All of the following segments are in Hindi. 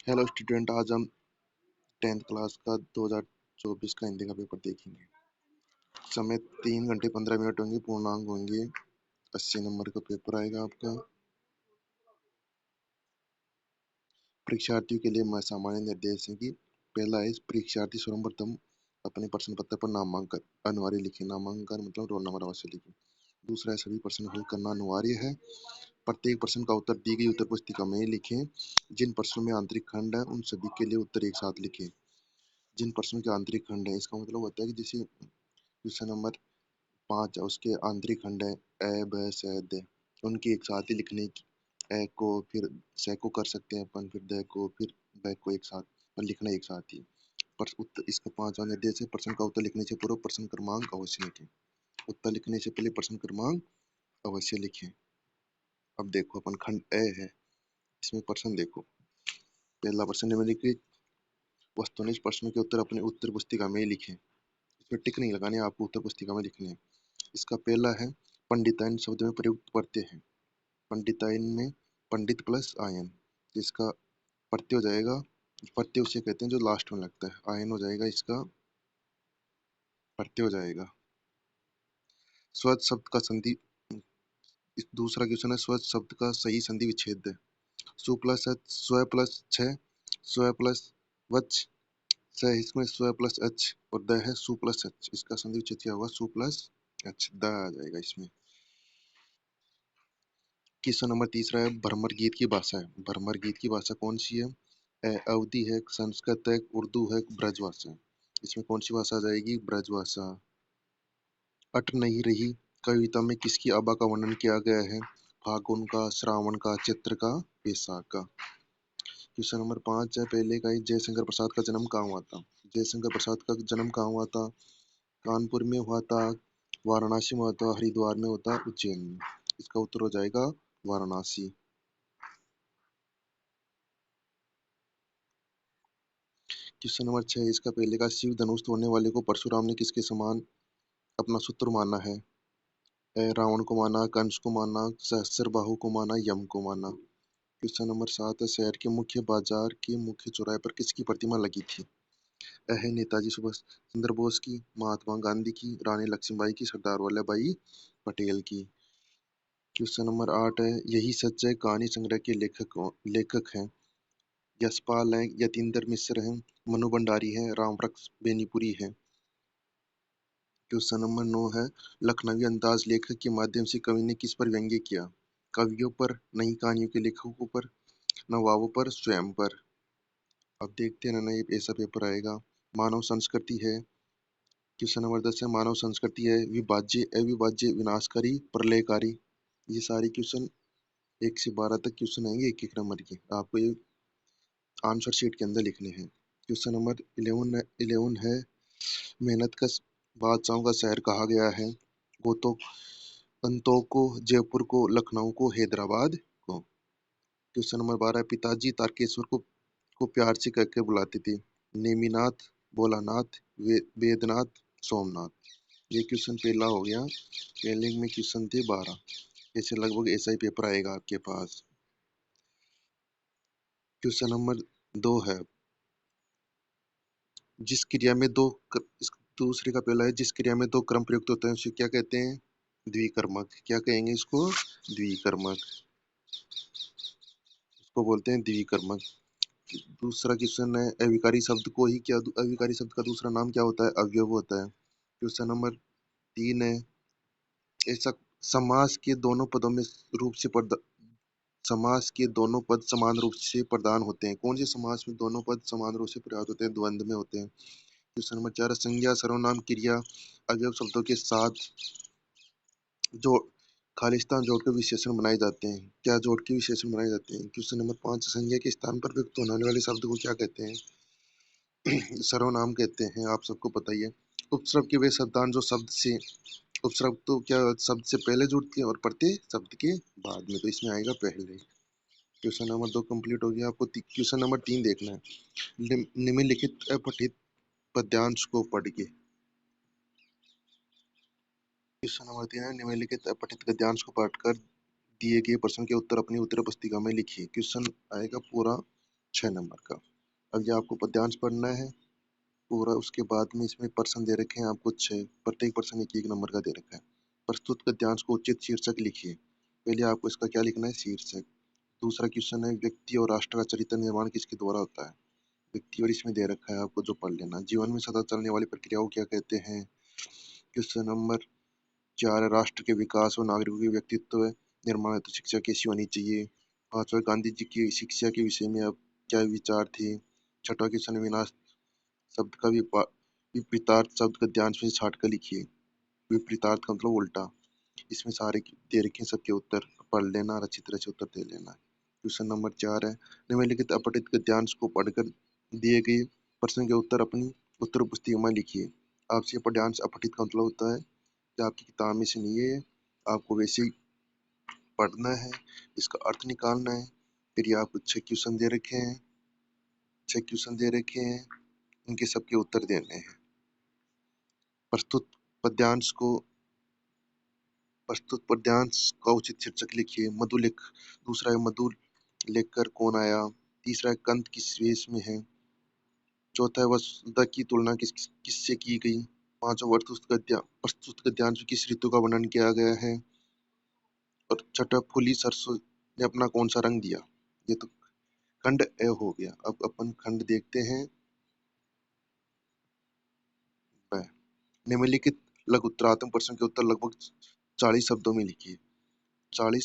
हेलो स्टूडेंट, आज हम 10th क्लास का 2024 का हिंदी का पेपर देखेंगे। समय 3 घंटे 15 मिनट होंगे, पूर्णांक होंगे। 80 नंबर का पेपर आएगा आपका। परीक्षार्थियों के लिए सामान्य निर्देश है कि पहला है, परीक्षार्थी सर्वप्रथम अपने प्रश्न पत्र पर नामांकन अनिवार्य लिखे। नामांकन मतलब रोल नंबर अवश्य लिखे। दूसरा है, सभी प्रश्न हल करना अनिवार्य है। प्रत्येक प्रश्न का उत्तर दी गई उत्तर पुस्तिका में लिखें। जिन प्रश्नों में आंतरिक खंड है उन सभी के लिए उत्तर एक साथ लिखें। जिन प्रश्नों के आंतरिक खंड है, इसका मतलब होता है कि जैसे क्वेश्चन नंबर 5 है, उसके आंतरिक खंड है ए ब स द, उनकी एक साथ ही लिखने की। ए को फिर से को कर सकते हैं अपन, फिर द को, फिर ब को एक साथ और लिखना एक साथ ही। पर उत्तर इसका 5वां निर्देश है, प्रश्न का उत्तर लिखने से पूर्व प्रश्न क्रमांक अवश्य लिखें। उत्तर लिखने से पहले प्रश्न क्रमांक अवश्य लिखें। अब देखो, अपन खंड ए है, इसमें प्रश्न देखो। पहला प्रश्न, निम्नलिखित वस्तुनिष्ठ प्रश्नों के उत्तर अपने उत्तर पुस्तिका में लिखें। इसमें टिक नहीं लगानी, आपको उत्तर पुस्तिका में लिखने हैं। इसका पहला है, पंडिताइन शब्द में प्रयुक्त प्रत्यय है। पंडिताइन में पंडित प्लस आयन, जिसका प्रत्यय हो जाएगा, प्रत्यय उसे कहते हैं जो लास्ट में लगता है। आयन हो जाएगा, इसका प्रत्यय हो जाएगा। स्व शब्द का संधि, दूसरा क्वेश्चन है, स्व शब्द का सही संधि विच्छेद है। सु प्लस एच, स्व प्लस छ, स्व प्लस वच, स, इसमें स्व प्लस एच और द है सु प्लस एच। इसका संधि विच्छेद क्या होगा? सु प्लस एच, द आ जाएगा इसमें। क्वेश्चन नंबर तीसरा है, भ्रमर गीत की भाषा है। भ्रमर गीत की भाषा कौन सी है? अवधी है, संस्कृत है, उर्दू है, ब्रजभाषा है। इसमें कौन सी भाषा आ जाएगी? ब्रजभाषा। अट नहीं रही कविता में किसकी आभा का वर्णन किया गया है? फागुन का, श्रावण का, चैत्र का, वैशाख का। क्वेश्चन नंबर 5 है, पहले का ही, जयशंकर प्रसाद का जन्म कहाँ हुआ था? जयशंकर प्रसाद का जन्म कहाँ हुआ था? कानपुर में हुआ था, वाराणसी में हुआ था, हरिद्वार में होता, उज्जैन में। इसका उत्तर हो जाएगा वाराणसी। क्वेश्चन नंबर 6, इसका पहले का, शिव धनुष तोड़ने वाले को परशुराम ने किसके समान अपना शत्रु माना है? रावण को माना, कंस को माना, सहस्त्रबाहु को माना, यम को माना। क्वेश्चन नंबर 7 है, शहर के मुख्य बाजार के मुख्य चौराहे पर किसकी प्रतिमा लगी थी? है नेताजी सुभाष चंद्र बोस की, महात्मा गांधी की, रानी लक्ष्मीबाई की, सरदार वल्लभ भाई पटेल की। क्वेश्चन नंबर 8 है, यही सच है कहानी संग्रह के लेखक हैं। यशपाल हैं, यतीन्द्र मिश्र हैं, मनु भंडारी हैं, रामवृक्ष बेनीपुरी हैं। क्वेश्चन नंबर 9 है, लखनवी अंदाज लेखक के माध्यम से कवि ने किस पर व्यंग्य किया? कवियों पर नहीं, कहानियों के लेखकों पर, नवाबों पर, स्वयं पर। अब देखते हैं ना, ये ऐसा पेपर आएगा। मानव संस्कृति है। क्वेश्चन नंबर 10 है, मानव संस्कृति है विभाज्य, अविभाज्य, विनाशकारी, प्रलयकारी। ये सारे क्वेश्चन 1 से 12 तक क्वेश्चन आएंगे, एक एक नंबर के। आपको ये आंसर शीट के अंदर लिखने हैं। क्वेश्चन नंबर 11 है, मेहनत का बादशाहों का शहर कहा गया है? गोतो अंतों को, जयपुर को, लखनऊ को, हैदराबाद को। क्वेश्चन नंबर 12 है, पिताजी तारकेश्वर को प्यार से कहकर बुलाते थे? नेमिनाथ, भोलानाथ, वेदनाथ, सोमनाथ। ये क्वेश्चन पहला हो गया। पहले में क्वेश्चन थे 12, ऐसे लगभग ऐसा ही पेपर आएगा आपके पास। क्वेश्चन नंबर 2 है, जिस क्रिया में दूसरे का पहला है, जिस क्रिया में दो क्रम प्रयुक्त होते हैं उसे क्या कहते हैं? द्विकर्मक। क्या कहेंगे इसको? द्विकर्मक। इसको बोलते हैं द्विकर्मक। दूसरा क्वेश्चन है, अविकारी शब्द को ही क्या, अविकारी शब्द का दूसरा नाम क्या होता है? अवयव होता है। क्वेश्चन नंबर 3 है, ऐसा समास के दोनों पदों में रूप से समास के दोनों पद समान रूप से प्रदान होते हैं? कौन से समास में दोनों पद समान रूप से प्रयुक्त होते हैं? द्वंद्व में होते हैं। क्वेश्चन नंबर 4, संज्ञा, सर्वनाम, क्रिया, अवयव शब्दों के साथ जो खालिस्तान जोड़ के विशेषण बनाए जाते हैं? क्या जोड़ के विशेषण बनाए जाते हैं? क्वेश्चन नंबर 5, संज्ञा के स्थान पर प्रयुक्त होने वाले शब्द को क्या कहते हैं? सर्वनाम कहते हैं, आप सबको पता ही है। उपसर्ग के वे शब्दांश जो शब्द से, उपसर्ग तो क्या शब्द से पहले जुड़ते हैं और प्रत्यय शब्द के बाद में, तो इसमें आएगा पहले। क्वेश्चन नंबर 2 कंप्लीट हो गया। आपको क्वेश्चन नंबर 3 देखना है, निम्नलिखित अपठित पद्यांश को पढ़िए। क्वेश्चन नंबर 3 है, निम्नलिखित अपठित गद्यांश को पढ़कर दिए गए प्रश्न के उत्तर अपनी उत्तर पुस्तिका में लिखिए। क्वेश्चन आएगा पूरा 6 नंबर का। अब ये आपको पद्यांश पढ़ना है पूरा, उसके बाद में इसमें प्रश्न दे रखे हैं आपको 6, प्रत्येक प्रश्न 1-1 नंबर का दे रखा है। प्रस्तुत गद्यांश को उचित शीर्षक लिखिए। पहले आपको इसका क्या लिखना है? शीर्षक। दूसरा क्वेश्चन है, व्यक्ति और राष्ट्र का चरित्र निर्माण किसके द्वारा होता है? व्यक्ति, और इसमें दे रखा है आपको जो पढ़ लेना। जीवन में सतत चलने वाली प्रक्रिया को क्या कहते हैं? क्वेश्चन नंबर 4 है, राष्ट्र के विकास और नागरिकों के व्यक्तित्व निर्माण हेतु शिक्षा कैसी होनी चाहिए? 5वां, गांधी जी की शिक्षा के विषय में अब क्या विचार थे? 6वां क्वेश्चन, विनाश शब्द का विपरीतार्थ शब्द गद्यांश में छाट कर लिखिए। विपरीतार्थ का मतलब उल्टा। इसमें सारे दे रखे हैं, सबके उत्तर पढ़ लेना, अच्छी तरह से उत्तर दे लेना। क्वेश्चन नंबर 4 है, निम्नलिखित अपठित गद्यांश को पढ़कर दिए गए प्रश्न के उत्तर अपनी उत्तर पुस्तिका में लिखिए। आपसे पद्यांश अपठित का मतलब होता है कि आपकी किताब में से नहीं है, आपको वैसे ही पढ़ना है, इसका अर्थ निकालना है। फिर ये आपको 6 क्वेश्चन दे रखे हैं, 6 क्वेश्चन दे रखे हैं, इनके सबके उत्तर देने हैं। प्रस्तुत पद्यांश का उचित शीर्षक लिखिए। मधुलिख। दूसरा है, मधु लेकर कौन आया? तीसरा है, कंद किस वेश में है? चौथा है, वसुधा की तुलना किससे की गई? पांचवा, प्रस्तुत गद्यांश में किस ऋतु का वर्णन किया गया है? और छठा, फूली सरसों ने अपना कौन सा रंग दिया? ये तो खंड ए हो गया। अब अपन खंड देखते हैं। ब। निम्नलिखित लघु उत्तरात्मक प्रश्न के उत्तर लगभग 40 शब्दों में लिखिए। 40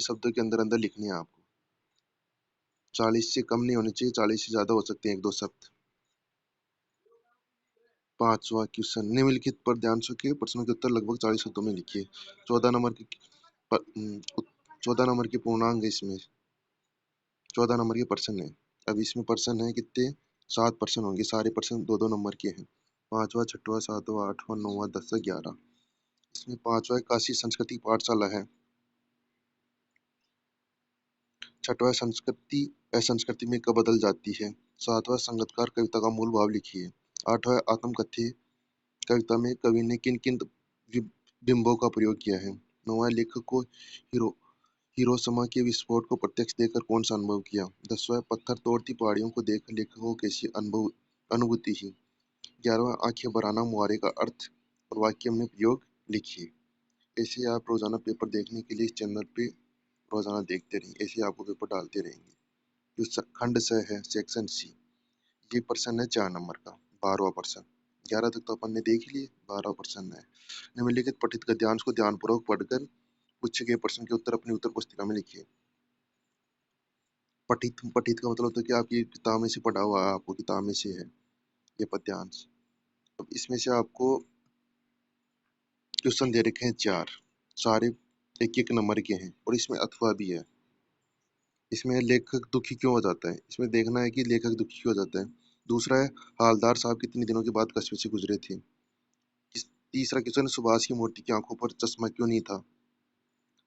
शब्दों के अंदर अंदर लिखनी है आपको। 40 से कम नहीं होने चाहिए, 40 से ज्यादा हो सकते हैं 1-2 शब्द। 5वां क्वेश्चन, निम्नलिखित पद्यांशों के प्रश्नों के उत्तर लगभग 40 शब्दों में लिखिए। 14 नंबर की 14 नंबर की पूर्णांक है इसमें। 14 नंबर के प्रश्न है। अब इसमें प्रश्न है कितने? 7 प्रश्न होंगे, सारे प्रश्न 2-2 नंबर के हैं। 5वां, 6वां, 7वां, 8वां, 9वां, 10वां, 11। इसमें 5वां काशी संस्कृति पाठशाला है। 6वां संस्कृति असंस्कृति में कब बदल जाती है? 7वां संगीतकार कविता का मूल भाव लिखिए। 8वां आत्मकथ्य कविता में कवि ने किन किन बिंबों का प्रयोग किया है? 9वां लेखक को हिरोशिमा के विस्फोट को प्रत्यक्ष देखकर कौन सा अनुभव किया? 10वां पत्थर तोड़ती पहाड़ियों को देखकर लेखक को कैसी अनुभूति हुई? 11वां आंखें भराना मुहावरे का अर्थ और वाक्य में प्रयोग लिखिए। ऐसे आप रोजाना पेपर देखने के लिए इस चैनल पे रोजाना देखते रहिए, ऐसे आपको पेपर डालते रहेंगे। जो खंड स है, सेक्शन सी, ये प्रश्न है 4 नंबर का, 12वां प्रश्न। 11 तक तो अपन ने देख लिए, 12वां प्रश्न है, निम्नलिखित पठित गद्यांश को ध्यानपूर्वक पढ़कर पूछे गए प्रश्न के उत्तर अपनी उत्तर पुस्तिका में लिखिए। पठित पठित का मतलब होता है कि आपकी किताब में से पढ़ा हुआ है, आपको किताब में से है ये पद्यांश। अब इसमें से आपको क्वेश्चन दे रखे हैं 4, सारे 1-1 नंबर के हैं, और इसमें अथवा भी है। इसमें लेखक दुखी क्यों हो जाता है, इसमें देखना है कि लेखक दुखी क्यों हो जाता है। दूसरा है, हालदार साहब कितने दिनों के बाद कस्बे से गुजरे थे। तीसरा क्वेश्चन, सुभाष की मूर्ति की आंखों पर चश्मा क्यों नहीं था।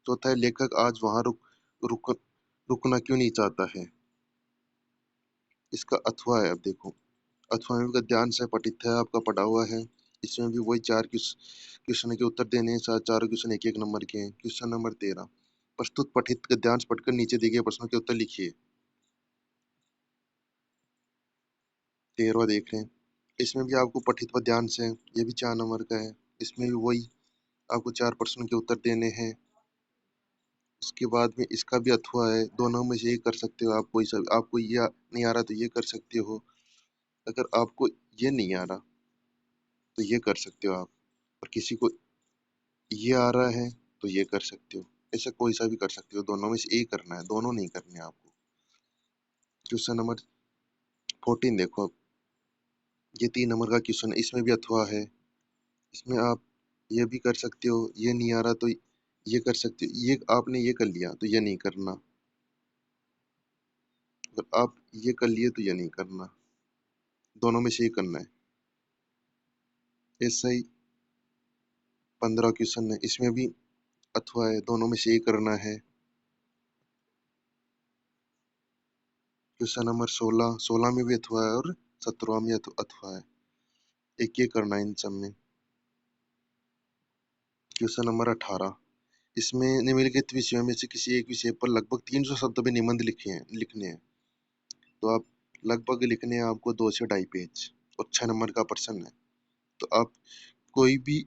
चौथा है, लेखक आज वहां रुक रुकना क्यों नहीं चाहता है। इसका अथवा है। अब देखो, अथवा में भी ध्यान से पठित है, आपका पढ़ा हुआ है। इसमें भी वही 4 क्वेश्चन के उत्तर देने हैं, चारों क्वेश्चन 1-1 नंबर के हैं। क्वेश्चन नंबर 13, प्रस्तुत पठित गद्यांश पढ़कर नीचे दिए गए प्रश्नों के उत्तर लिखिए। 13वां देख रहे हैं। इसमें भी आपको पठित गद्यांश है, ये भी 4 नंबर का है। इसमें भी वही आपको 4 प्रश्नों के उत्तर देने हैं। उसके बाद में इसका भी अथवा है, दोनों में से एक कर सकते हो आप, कोई सा आपको ये नहीं आ रहा तो ये कर सकते हो, अगर आपको ये नहीं आ रहा तो ये कर सकते हो आप, और किसी को ये आ रहा है तो ये कर सकते हो। ऐसा कोई सा भी कर सकते हो, दोनों में से एक करना है, दोनों नहीं करने आपको। क्वेश्चन नंबर 14 देखो, अब ये 3 नंबर का क्वेश्चन है, इसमें भी अथवा है। इसमें आप ये भी कर सकते हो, ये नहीं आ रहा तो ये कर सकते हो, ये आपने ये कर लिया तो ये नहीं करना, अगर आप ये कर लिए तो ये नहीं करना, दोनों में से एक करना है। ऐसा ही 15 क्वेश्चन है, इसमें भी अथवा है, दोनों में से एक करना है। क्वेश्चन नंबर 16 में भी अथवा है, और 17वां में अथवा है, एक एक करना है इन सब में। क्वेश्चन नंबर 18, इसमें निम्नलिखित विषयों में से किसी एक विषय पर लगभग 300 शब्द में निबंध लिखे हैं लिखने हैं। तो आप लगभग लिखने हैं आपको 2 से ढाई पेज और 6 नंबर का प्रश्न है। तो आप कोई भी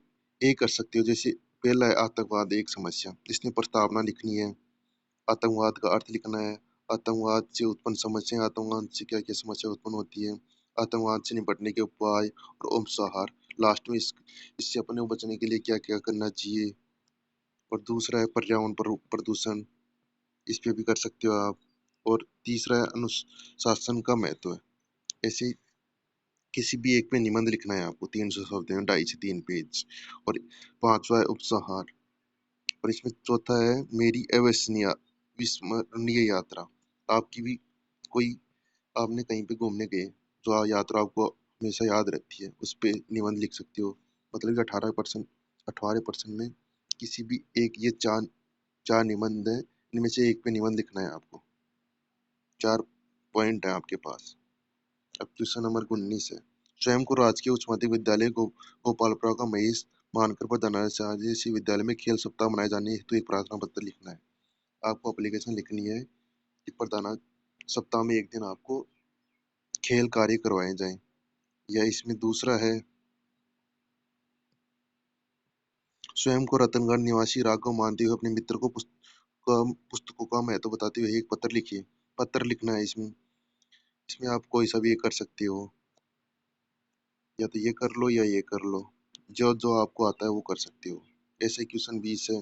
कर सकते हो। जैसे पहला है आतंकवाद एक समस्या, इसमें प्रस्तावना लिखनी है, आतंकवाद का अर्थ लिखना है, आतंकवाद से उत्पन्न समस्याएं, आतंकवाद से क्या क्या समस्या उत्पन्न होती है, आतंकवाद से निपटने के उपाय और उपसंहार, लास्ट में इससे अपने को बचने के लिए क्या क्या करना चाहिए। और दूसरा है पर्यावरण प्रदूषण, इस पे भी कर सकते हो आप। और तीसरा है अनुशासन का महत्व है। ऐसे किसी भी एक पे निबंध लिखना है आपको 300 शब्द में, 2.5 से 3 पेज। और पांचवा है उपसंहार। और इसमें चौथा है मेरी विस्मरणीय यात्रा। आपकी भी कोई, आपने कहीं पे घूमने गए, जो यात्रा आपको हमेशा याद रहती है, उस पे निबंध लिख सकते हो। मतलब कि 18% में किसी भी एक, ये चार चार निबंध है, इनमें से एक पे निबंध लिखना है आपको। 4 पॉइंट है आपके पास। अब क्वेश्चन नंबर 19 है, स्वयं को राजकीय उच्च माध्यमिक विद्यालय गोपालपुरा का महेश मानकर प्रधानाचार्य इसी विद्यालय में खेल सप्ताह मनाए जाने हेतु एक प्रार्थना पत्र लिखना है। आपको एप्लीकेशन लिखनी है कि प्रधाना सप्ताह में एक दिन आपको खेल कार्य करवाए जाएं। या इसमें दूसरा है, स्वयं को रतनगढ़ निवासी राघव मानते हुए अपने मित्र को पुस्तकों का महत्व बताते हुए एक पत्र लिखिए। पत्र लिखना है इसमें। इसमें आप कोई सा भी एक कर सकते हो, या तो ये कर लो या ये कर लो, जो जो आपको आता है वो कर सकते हो। ऐसे क्वेश्चन 20 है।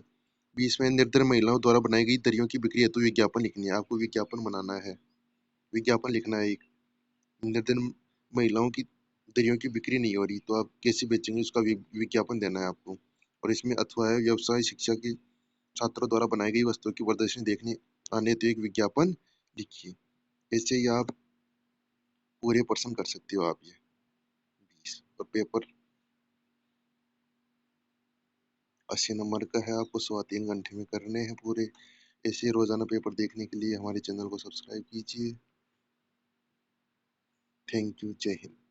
20 में निर्धन महिलाओं द्वारा बनाई गई दरियों की बिक्री हेतु विज्ञापन लिखनी है। आपको विज्ञापन बनाना है, विज्ञापन लिखना है एक। निर्धन महिलाओं की दरियों की बिक्री नहीं हो रही, तो आप कैसे बेचेंगे, उसका विज्ञापन देना है आपको। और इसमें अथवा है व्यवसाय शिक्षा की छात्रों द्वारा बनाई गई वस्तुओं की प्रदर्शनी देखने आने तो एक विज्ञापन लिखिए। ऐसे ही आप पूरे प्रश्न कर सकते हो आप ये 20। और पेपर 80 नंबर का है, आपको 3.25 घंटे में करने हैं पूरे। ऐसे रोजाना पेपर देखने के लिए हमारे चैनल को सब्सक्राइब कीजिए। Thank you. जय हिंद।